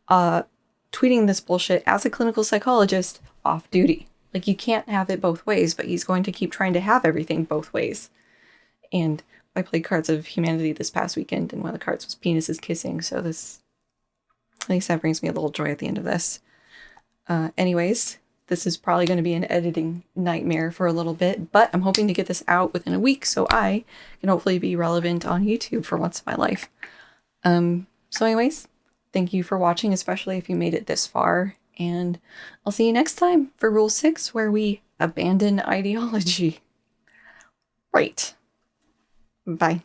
A: tweeting this bullshit as a clinical psychologist off duty. Like you can't have it both ways, but he's going to keep trying to have everything both ways. And I played Cards of Humanity this past weekend, and one of the cards was penises kissing, so this, at least that brings me a little joy at the end of this. Anyways, this is probably going to be an editing nightmare for a little bit, but I'm hoping to get this out within a week so I can hopefully be relevant on YouTube for once in my life. So anyways, thank you for watching, especially if you made it this far, and I'll see you next time for Rule 6, where we abandon ideology. Right. Bye.